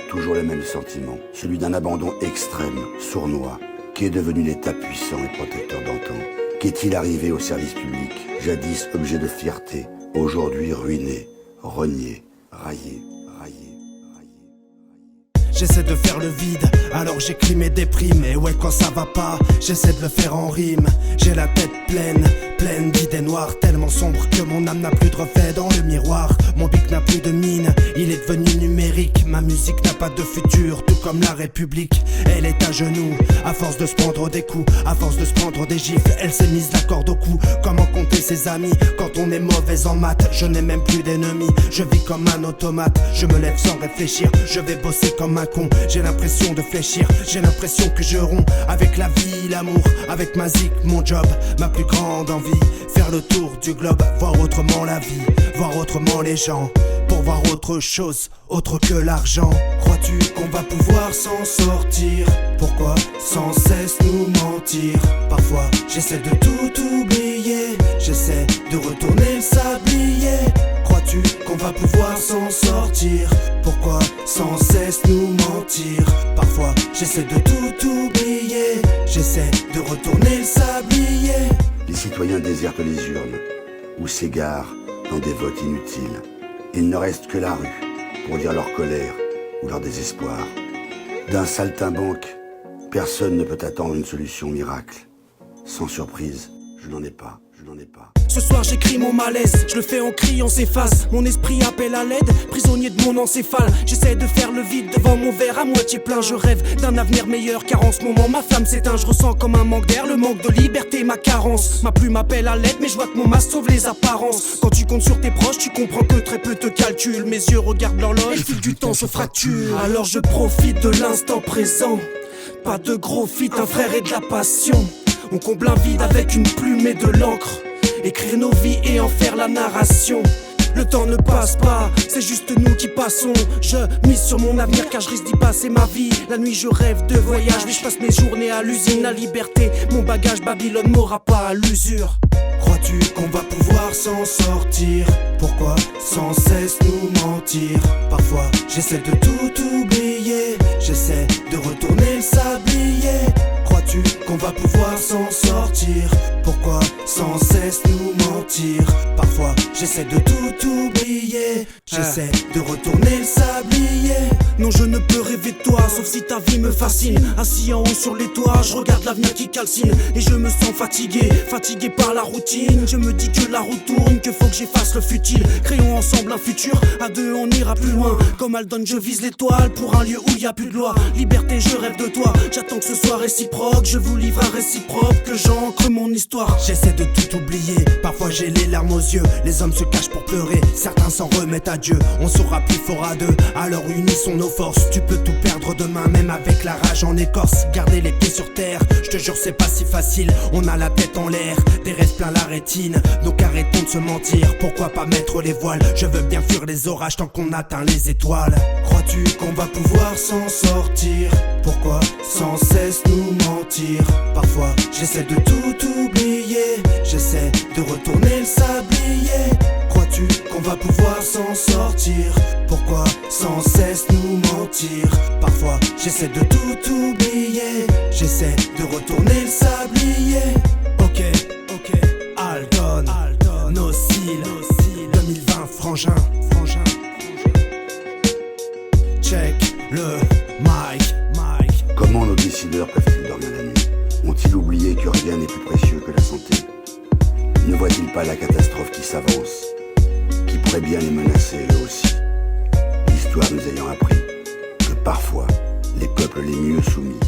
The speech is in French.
toujours le même sentiment, celui d'un abandon extrême, sournois. Qu'est devenu l'État puissant et protecteur d'antan? Qu'est-il arrivé au service public, jadis objet de fierté, aujourd'hui ruiné, renié, raillé? J'essaie de faire le vide, alors j'écris mes déprimes. Et ouais, quand ça va pas, j'essaie de le faire en rime. J'ai la tête pleine d'idées noires, tellement sombre que mon âme n'a plus de reflet dans le miroir. Mon bic n'a plus de mine, il est devenu numérique. Ma musique n'a pas de futur, tout comme la République. Elle est à genoux, à force de se prendre des coups, à force de se prendre des gifles. Elle s'est mise la corde au cou. Comment compter ses amis quand on est mauvais en maths? Je n'ai même plus d'ennemis, je vis comme un automate. Je me lève sans réfléchir, je vais bosser comme un con. J'ai l'impression de fléchir, j'ai l'impression que je romps avec la vie, l'amour, avec ma zik, mon job, ma plus grande envie. Faire le tour du globe, voir autrement la vie, voir autrement les gens, pour voir autre chose, autre que l'argent. Crois-tu qu'on va pouvoir s'en sortir? Pourquoi sans cesse nous mentir? Parfois j'essaie de tout oublier, j'essaie de retourner le sablier. Crois-tu qu'on va pouvoir s'en sortir? Pourquoi sans cesse nous mentir? Parfois j'essaie de tout oublier, j'essaie de retourner le sablier. Les citoyens désertent les urnes ou s'égarent dans des votes inutiles. Il ne reste que la rue pour dire leur colère ou leur désespoir. D'un saltimbanque, personne ne peut attendre une solution miracle. Sans surprise, je n'en ai pas. Ce soir j'écris mon malaise, je le fais en criant s'efface. Mon esprit appelle à l'aide, prisonnier de mon encéphale. J'essaie de faire le vide devant mon verre à moitié plein. Je rêve d'un avenir meilleur car en ce moment ma flamme s'éteint. Je ressens comme un manque d'air, le manque de liberté, ma carence. Ma plume appelle à l'aide mais je vois que mon masque sauve les apparences. Quand tu comptes sur tes proches tu comprends que très peu te calculent. Mes yeux regardent l'horloge, le fil du temps se fracture. Alors je profite de l'instant présent. Pas de gros feat, un frère et de la passion. On comble un vide avec une plume et de l'encre. Écrire nos vies et en faire la narration. Le temps ne passe pas, c'est juste nous qui passons. Je mise sur mon avenir car je risque d'y passer ma vie. La nuit je rêve de voyage, mais je passe mes journées à l'usine. La liberté, mon bagage, Babylone m'aura pas à l'usure. Crois-tu qu'on va pouvoir s'en sortir? Pourquoi sans cesse nous mentir? Parfois j'essaie de tout oublier, j'essaie de retourner le sablier. Crois-tu qu'on va pouvoir s'en sortir? Pourquoi sans cesse nous mentir? Parfois j'essaie de tout oublier, j'essaie de retourner le sablier. Non je ne peux rêver de toi sauf si ta vie me fascine. Assis en haut sur les toits, je regarde l'avenir qui calcine. Et je me sens fatigué par la routine. Je me dis que la route tourne, que faut que j'efface le futile. Créons ensemble un futur, à deux on ira plus loin. Comme Aldon je vise l'étoile, pour un lieu où y a plus de loi. Liberté je rêve de toi, j'attends que ce soit réciproque. Je vous livre un récit propre, que j'ancre mon histoire. J'essaie de tout oublier, parfois j'ai les larmes aux yeux. Les hommes se cachent pour pleurer, certains s'en remettent à Dieu. On sera plus fort à deux, alors unissons nos forces. Tu peux tout perdre demain, même avec la rage en écorce. Garder les pieds sur terre, je te jure c'est pas si facile. On a la tête en l'air, des rêves plein la rétine. Donc arrêtons de se mentir, pourquoi pas mettre les voiles? Je veux bien fuir les orages tant qu'on atteint les étoiles. Crois-tu qu'on va pouvoir s'en sortir? Pourquoi sans cesse nous mentir? Parfois j'essaie de tout oublier, j'essaie de retourner le sablier. Crois-tu qu'on va pouvoir s'en sortir? Pourquoi sans cesse nous mentir? Parfois j'essaie de tout oublier, j'essaie de retourner le sablier. Ok, Aldon, Nocile, 2020, frangin. Check le mic. Comment nos décideurs peuvent-ils dormir la nuit? Ont-ils oublié que rien n'est plus précieux que la santé? Ne voient-ils pas la catastrophe qui s'avance, qui pourrait bien les menacer eux aussi? L'histoire nous ayant appris que parfois, les peuples les mieux soumis